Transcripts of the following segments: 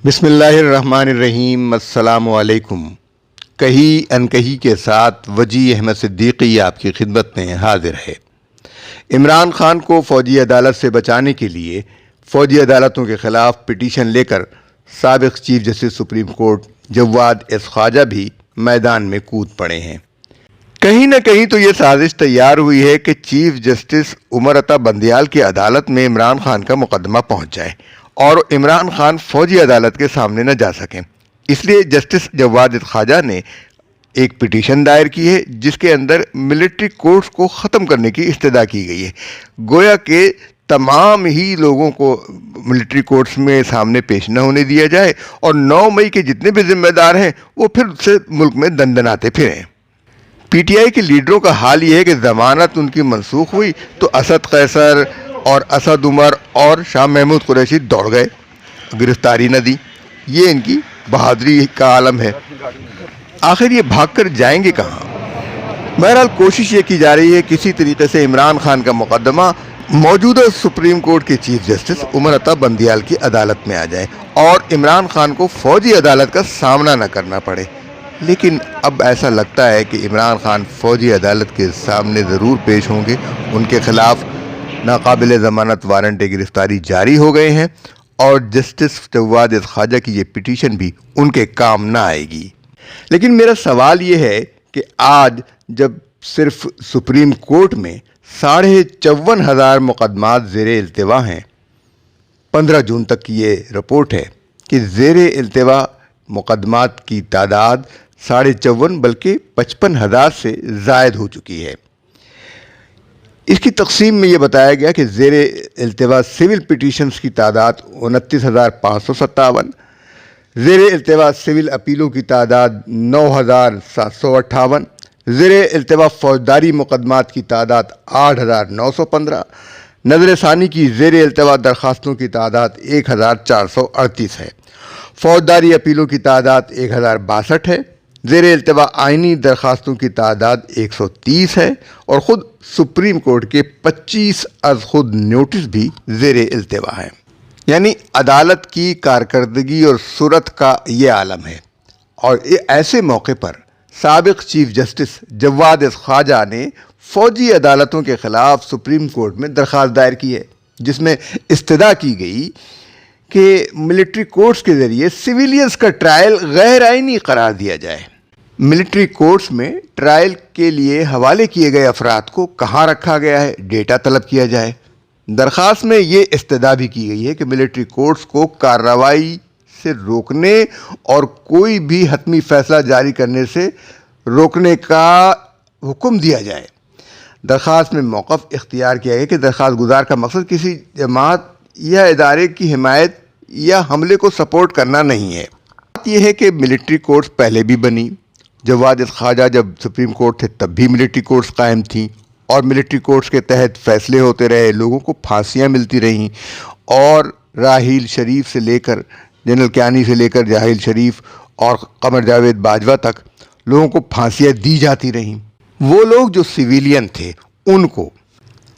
بسم اللہ الرحمن الرحیم۔ السلام علیکم۔ کہی انکہی کے ساتھ وجی احمد صدیقی آپ کی خدمت میں حاضر ہے۔ عمران خان کو فوجی عدالت سے بچانے کے لیے فوجی عدالتوں کے خلاف پٹیشن لے کر سابق چیف جسٹس سپریم کورٹ جواد ایس خواجہ بھی میدان میں کود پڑے ہیں۔ کہیں نہ کہیں تو یہ سازش تیار ہوئی ہے کہ چیف جسٹس عمر عطا بندیال کی عدالت میں عمران خان کا مقدمہ پہنچ جائے اور عمران خان فوجی عدالت کے سامنے نہ جا سکیں۔ اس لیے جسٹس جواد خواجہ نے ایک پٹیشن دائر کی ہے جس کے اندر ملٹری کورٹس کو ختم کرنے کی استدعا کی گئی ہے۔ گویا کہ تمام ہی لوگوں کو ملٹری کورٹس میں سامنے پیش نہ ہونے دیا جائے اور 9 مئی کے جتنے بھی ذمہ دار ہیں وہ پھر سے ملک میں دندناتے پھریں۔ پی ٹی آئی کے لیڈروں کا حال یہ ہے کہ ضمانت ان کی منسوخ ہوئی تو اسد قیصر اور اسد عمر اور شاہ محمود قریشی دوڑ گئے، گرفتاری نہ دی۔ یہ ان کی بہادری کا عالم ہے۔ آخر یہ بھاگ کر جائیں گے کہاں؟ بہرحال کوشش یہ کی جا رہی ہے کسی طریقے سے عمران خان کا مقدمہ موجودہ سپریم کورٹ کے چیف جسٹس عمر عطا بندیال کی عدالت میں آ جائے اور عمران خان کو فوجی عدالت کا سامنا نہ کرنا پڑے۔ لیکن اب ایسا لگتا ہے کہ عمران خان فوجی عدالت کے سامنے ضرور پیش ہوں گے۔ ان کے خلاف ناقابل ضمانت وارنٹ گرفتاری جاری ہو گئے ہیں اور جسٹس جواد خواجہ کی یہ پٹیشن بھی ان کے کام نہ آئے گی۔ لیکن میرا سوال یہ ہے کہ آج جب صرف سپریم کورٹ میں 54,500 مقدمات زیر التوا ہیں، 15 جون تک کی یہ رپورٹ ہے کہ زیر التوا مقدمات کی تعداد 54,500 بلکہ 55,000 سے زائد ہو چکی ہے۔ اس کی تقسیم میں یہ بتایا گیا کہ زیر التوا سول پٹیشنز کی تعداد 29,557، زیر التوا سول اپیلوں کی تعداد 9,758، زیر التوا فوجداری مقدمات کی تعداد 8,915، نظر ثانی کی زیر التوا درخواستوں کی تعداد 1,438 ہے، فوجداری اپیلوں کی تعداد 1,062 ہے، زیر التوا آئینی درخواستوں کی تعداد 130 ہے اور خود سپریم کورٹ کے 25 از خود نوٹس بھی زیر التوا ہیں۔ یعنی عدالت کی کارکردگی اور صورت کا یہ عالم ہے۔ اور ایسے موقع پر سابق چیف جسٹس جواد خواجہ نے فوجی عدالتوں کے خلاف سپریم کورٹ میں درخواست دائر کی ہے جس میں استدعا کی گئی کہ ملٹری کورٹس کے ذریعے سویلینز کا ٹرائل غیر آئینی قرار دیا جائے۔ ملٹری کورٹس میں ٹرائل کے لیے حوالے کیے گئے افراد کو کہاں رکھا گیا ہے، ڈیٹا طلب کیا جائے۔ درخواست میں یہ استدعا بھی کی گئی ہے کہ ملٹری کورٹس کو کارروائی سے روکنے اور کوئی بھی حتمی فیصلہ جاری کرنے سے روکنے کا حکم دیا جائے۔ درخواست میں موقف اختیار کیا گیا کہ درخواست گزار کا مقصد کسی جماعت یا ادارے کی حمایت یا حملے کو سپورٹ کرنا نہیں ہے۔ بات یہ ہے کہ ملٹری کورٹس پہلے بھی بنی، جواد خواجہ جب سپریم کورٹ تھے تب بھی ملٹری کورٹس قائم تھیں اور ملٹری کورٹس کے تحت فیصلے ہوتے رہے، لوگوں کو پھانسیاں ملتی رہیں اور راحیل شریف سے لے کر جنرل کیانی سے لے کر جاہل شریف اور قمر جاوید باجوہ تک لوگوں کو پھانسیاں دی جاتی رہیں۔ وہ لوگ جو سویلین تھے ان کو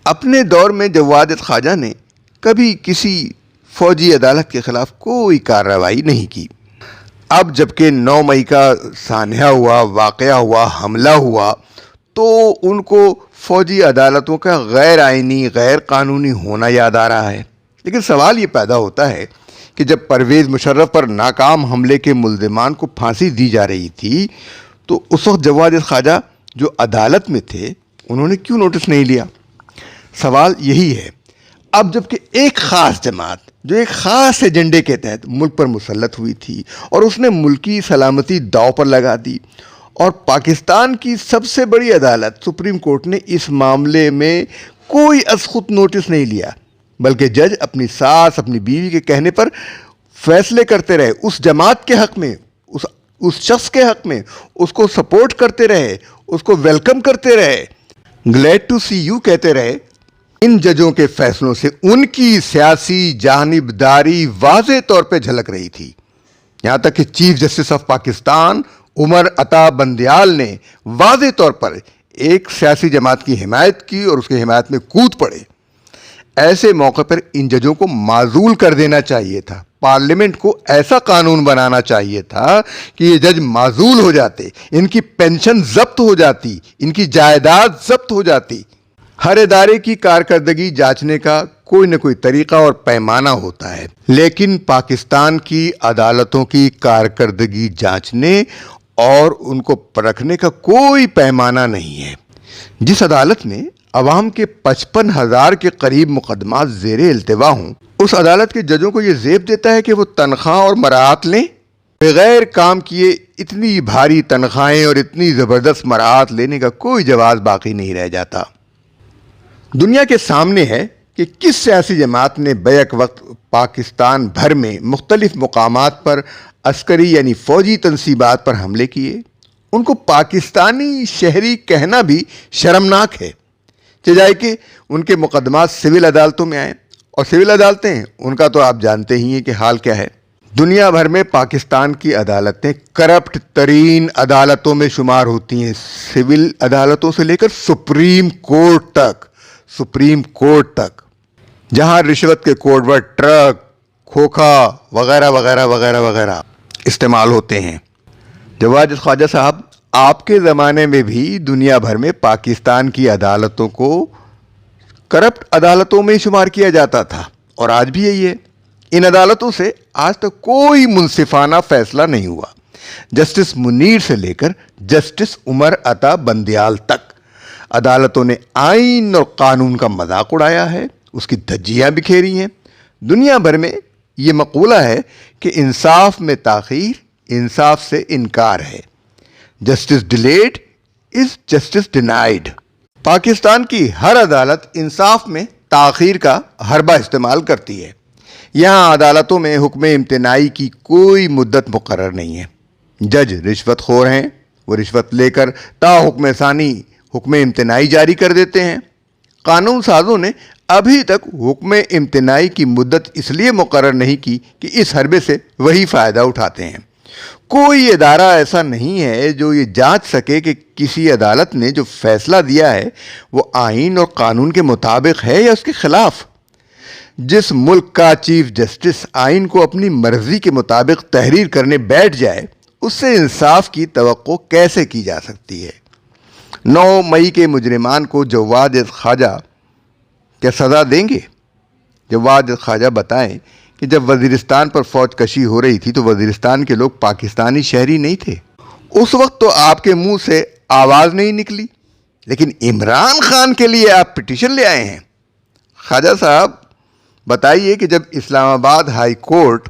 اپنے دور میں جواد خواجہ نے کبھی کسی فوجی عدالت کے خلاف کوئی کارروائی نہیں کی۔ اب جبکہ 9 مئی کا سانحہ ہوا، واقعہ ہوا، حملہ ہوا تو ان کو فوجی عدالتوں کا غیر آئینی، غیر قانونی ہونا یاد آ رہا ہے۔ لیکن سوال یہ پیدا ہوتا ہے کہ جب پرویز مشرف پر ناکام حملے کے ملزمان کو پھانسی دی جا رہی تھی تو اس وقت جواد خواجہ جو عدالت میں تھے انہوں نے کیوں نوٹس نہیں لیا؟ سوال یہی ہے۔ اب جبکہ ایک خاص جماعت جو ایک خاص ایجنڈے کے تحت ملک پر مسلط ہوئی تھی اور اس نے ملکی سلامتی داؤ پر لگا دی اور پاکستان کی سب سے بڑی عدالت سپریم کورٹ نے اس معاملے میں کوئی از خود نوٹس نہیں لیا بلکہ جج اپنی ساس اپنی بیوی کے کہنے پر فیصلے کرتے رہے، اس جماعت کے حق میں، اس شخص کے حق میں، اس کو سپورٹ کرتے رہے، اس کو ویلکم کرتے رہے، گلیڈ ٹو سی یو کہتے رہے۔ ان ججوں کے فیصلوں سے ان کی سیاسی جانبداری واضح طور پہ جھلک رہی تھی، یہاں تک کہ chief justice of Pakistan Umar Ata Bandial نے واضح طور پر ایک سیاسی جماعت کی حمایت کی اور اس کی حمایت میں کود پڑے۔ ایسے موقع پر ان ججوں کو معزول کر دینا چاہیے تھا، پارلیمنٹ کو ایسا قانون بنانا چاہیے تھا کہ یہ جج معزول ہو جاتے، ان کی پینشن ضبط ہو جاتی، ان کی جائیداد ضبط ہو جاتی۔ ہر ادارے کی کارکردگی جانچنے کا کوئی نہ کوئی طریقہ اور پیمانہ ہوتا ہے، لیکن پاکستان کی عدالتوں کی کارکردگی جانچنے اور ان کو پرکھنے کا کوئی پیمانہ نہیں ہے۔ جس عدالت میں عوام کے 55,000 کے قریب مقدمات زیر التوا ہوں، اس عدالت کے ججوں کو یہ زیب دیتا ہے کہ وہ تنخواہ اور مراعات لیں۔ بغیر کام کیے اتنی بھاری تنخواہیں اور اتنی زبردست مراعات لینے کا کوئی جواز باقی نہیں رہ جاتا۔ دنیا کے سامنے ہے کہ کس سیاسی جماعت نے بیک وقت پاکستان بھر میں مختلف مقامات پر عسکری یعنی فوجی تنصیبات پر حملے کیے۔ ان کو پاکستانی شہری کہنا بھی شرمناک ہے، چاہے کہ ان کے مقدمات سول عدالتوں میں آئیں، اور سول عدالتیں ان کا تو آپ جانتے ہی ہیں کہ حال کیا ہے۔ دنیا بھر میں پاکستان کی عدالتیں کرپٹ ترین عدالتوں میں شمار ہوتی ہیں، سول عدالتوں سے لے کر سپریم کورٹ تک، جہاں رشوت کے کوڈ ورڈ ٹرک، کھوکھا وغیرہ وغیرہ وغیرہ وغیرہ استعمال ہوتے ہیں۔ جواد خواجہ صاحب، آپ کے زمانے میں بھی دنیا بھر میں پاکستان کی عدالتوں کو کرپٹ عدالتوں میں شمار کیا جاتا تھا، اور آج بھی یہی ہے۔ ان عدالتوں سے آج تک کوئی منصفانہ فیصلہ نہیں ہوا۔ جسٹس منیر سے لے کر جسٹس عمر عطا بندیال تک عدالتوں نے آئین اور قانون کا مذاق اڑایا ہے، اس کی دھجیاں بکھیری ہیں۔ دنیا بھر میں یہ مقولہ ہے کہ انصاف میں تاخیر انصاف سے انکار ہے، justice delayed is justice ڈینائیڈ۔ Pakistan کی ہر عدالت انصاف میں تاخیر کا حربہ استعمال کرتی ہے۔ یہاں عدالتوں میں حکم امتناعی کی کوئی مدت مقرر نہیں ہے۔ جج رشوت خور ہیں، وہ رشوت لے کر تا حکم ثانی حکم امتناعی جاری کر دیتے ہیں۔ قانون سازوں نے ابھی تک حکم امتناعی کی مدت اس لیے مقرر نہیں کی کہ اس حربے سے وہی فائدہ اٹھاتے ہیں۔ کوئی ادارہ ایسا نہیں ہے جو یہ جانچ سکے کہ کسی عدالت نے جو فیصلہ دیا ہے وہ آئین اور قانون کے مطابق ہے یا اس کے خلاف۔ جس ملک کا چیف جسٹس آئین کو اپنی مرضی کے مطابق تحریر کرنے بیٹھ جائے، اس سے انصاف کی توقع کیسے کی جا سکتی ہے؟ 9 مئی کے مجرمان کو جواد خواجہ کیا سزا دیں گے؟ جواد خواجہ بتائیں کہ جب وزیرستان پر فوج کشی ہو رہی تھی تو وزیرستان کے لوگ پاکستانی شہری نہیں تھے۔ اس وقت تو آپ کے منہ سے آواز نہیں نکلی، لیکن عمران خان کے لیے آپ پٹیشن لے آئے ہیں۔ خواجہ صاحب بتائیے کہ جب اسلام آباد ہائی کورٹ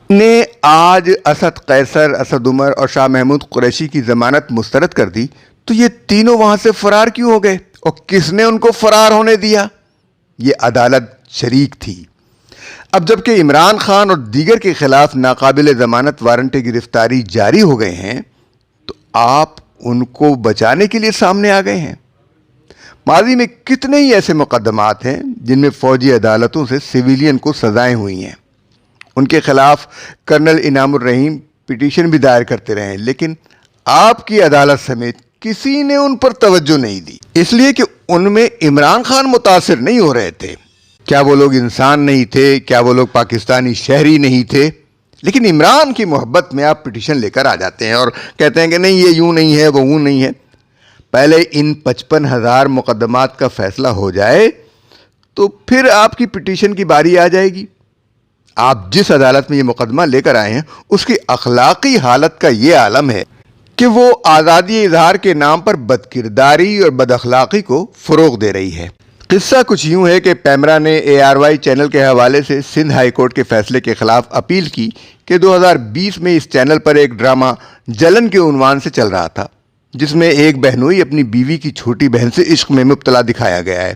نے آج اسد قیصر، اسد عمر اور شاہ محمود قریشی کی ضمانت مسترد کر دی تو یہ تینوں وہاں سے فرار کیوں ہو گئے، اور کس نے ان کو فرار ہونے دیا؟ یہ عدالت شریک تھی۔ اب جبکہ عمران خان اور دیگر کے خلاف ناقابل ضمانت وارنٹ گرفتاری جاری ہو گئے ہیں تو آپ ان کو بچانے کے لیے سامنے آ گئے ہیں۔ ماضی میں کتنے ہی ایسے مقدمات ہیں جن میں فوجی عدالتوں سے سویلین کو سزائیں ہوئی ہیں۔ ان کے خلاف کرنل انعام الرحیم پٹیشن بھی دائر کرتے رہے، لیکن آپ کی عدالت سمیت کسی نے ان پر توجہ نہیں دی، اس لیے کہ ان میں عمران خان متاثر نہیں ہو رہے تھے۔ کیا وہ لوگ انسان نہیں تھے؟ کیا وہ لوگ پاکستانی شہری نہیں تھے؟ لیکن عمران کی محبت میں آپ پٹیشن لے کر آ جاتے ہیں اور کہتے ہیں کہ نہیں، یہ یوں نہیں ہے، وہ یوں نہیں ہے۔ پہلے ان 55,000 مقدمات کا فیصلہ ہو جائے تو پھر آپ کی پٹیشن کی باری آ جائے گی۔ آپ جس عدالت میں یہ مقدمہ لے کر آئے ہیں اس کی اخلاقی حالت کا یہ عالم ہے کہ وہ آزادی اظہار کے نام پر بدکرداری اور بد اخلاقی کو فروغ دے رہی ہے۔ قصہ کچھ یوں ہے کہ پیمرا نے ARY چینل کے حوالے سے سندھ ہائی کورٹ کے فیصلے کے خلاف اپیل کی کہ 2020 میں اس چینل پر ایک ڈرامہ جلن کے عنوان سے چل رہا تھا، جس میں ایک بہنوئی اپنی بیوی کی چھوٹی بہن سے عشق میں مبتلا دکھایا گیا ہے۔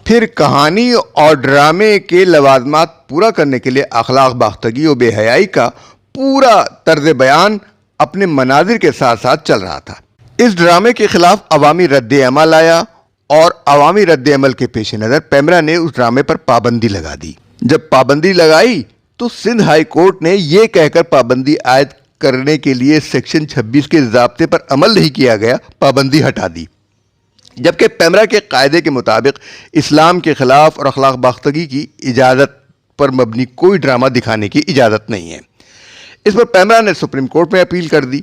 پھر کہانی اور ڈرامے کے لوازمات پورا کرنے کے لیے اخلاق باختگی اور بے حیائی کا پورا طرز بیان اپنے مناظر کے ساتھ ساتھ چل رہا تھا۔ اس ڈرامے کے خلاف عوامی رد عمل آیا اور عوامی رد عمل کے پیش نظر پیمرا نے اس ڈرامے پر پابندی لگا دی۔ جب پابندی لگائی تو سندھ ہائی کورٹ نے یہ کہہ کر پابندی عائد کرنے کے لیے سیکشن 26 کے ضابطے پر عمل نہیں کیا گیا، پابندی ہٹا دی، جبکہ پیمرا کے قاعدے کے مطابق اسلام کے خلاف اور اخلاق باختگی کی اجازت پر مبنی کوئی ڈرامہ دکھانے کی اجازت نہیں ہے۔ اس پر پیمرا نے سپریم کورٹ میں اپیل کر دی،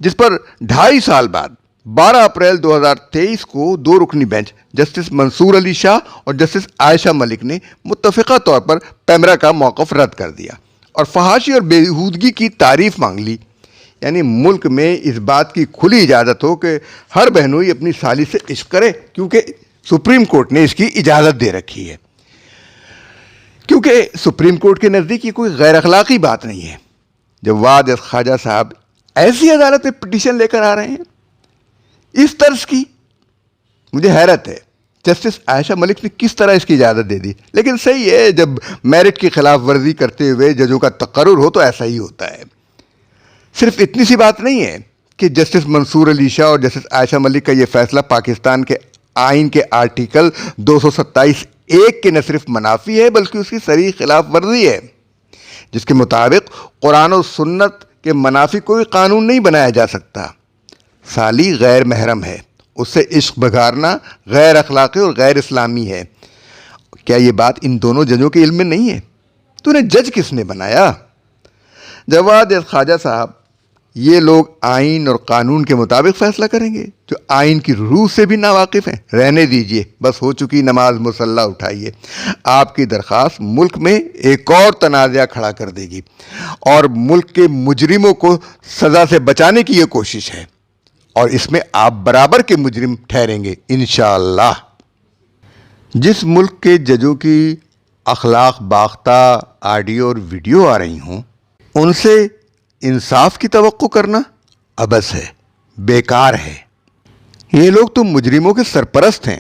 جس پر 2.5 سال بعد 12 اپریل 2023 کو 2 رکنی بینچ جسٹس منصور علی شاہ اور جسٹس عائشہ ملک نے متفقہ طور پر پیمرا کا موقف رد کر دیا اور فحاشی اور بےہودگی کی تعریف مانگ لی۔ یعنی ملک میں اس بات کی کھلی اجازت ہو کہ ہر بہنوئی اپنی سالی سے عشق کرے، کیونکہ سپریم کورٹ نے اس کی اجازت دے رکھی ہے۔ کیونکہ سپریم کورٹ کے نزدیک یہ کوئی غیر اخلاقی بات نہیں ہے۔ جواد خواجہ صاحب ایسی عدالت میں پٹیشن لے کر آ رہے ہیں اس طرز کی، مجھے حیرت ہے جسٹس عائشہ ملک نے کس طرح اس کی اجازت دے دی۔ لیکن صحیح ہے، جب میرٹ کی خلاف ورزی کرتے ہوئے ججوں کا تقرر ہو تو ایسا ہی ہوتا ہے۔ صرف اتنی سی بات نہیں ہے کہ جسٹس منصور علی شاہ اور جسٹس عائشہ ملک کا یہ فیصلہ پاکستان کے آئین کے آرٹیکل 227(1) کے نہ صرف منافی ہے بلکہ اس کی صریح خلاف ورزی ہے، جس کے مطابق قرآن و سنت کے منافی کوئی قانون نہیں بنایا جا سکتا۔ سالی غیر محرم ہے، اس سے عشق بگارنا غیر اخلاقی اور غیر اسلامی ہے۔ کیا یہ بات ان دونوں ججوں کے علم میں نہیں ہے؟ تو انہیں جج کس نے بنایا؟ جواد خواجہ صاحب، یہ لوگ آئین اور قانون کے مطابق فیصلہ کریں گے جو آئین کی روح سے بھی ناواقف ہیں۔ رہنے دیجئے، بس ہو چکی نماز مصلی اٹھائیے۔ آپ کی درخواست ملک میں ایک اور تنازع کھڑا کر دے گی اور ملک کے مجرموں کو سزا سے بچانے کی یہ کوشش ہے، اور اس میں آپ برابر کے مجرم ٹھہریں گے انشاءاللہ۔ جس ملک کے ججوں کی اخلاق باختہ آڈیو اور ویڈیو آ رہی ہوں، ان سے انصاف کی توقع کرنا عبث ہے، بیکار ہے۔ یہ لوگ تو مجرموں کے سرپرست ہیں۔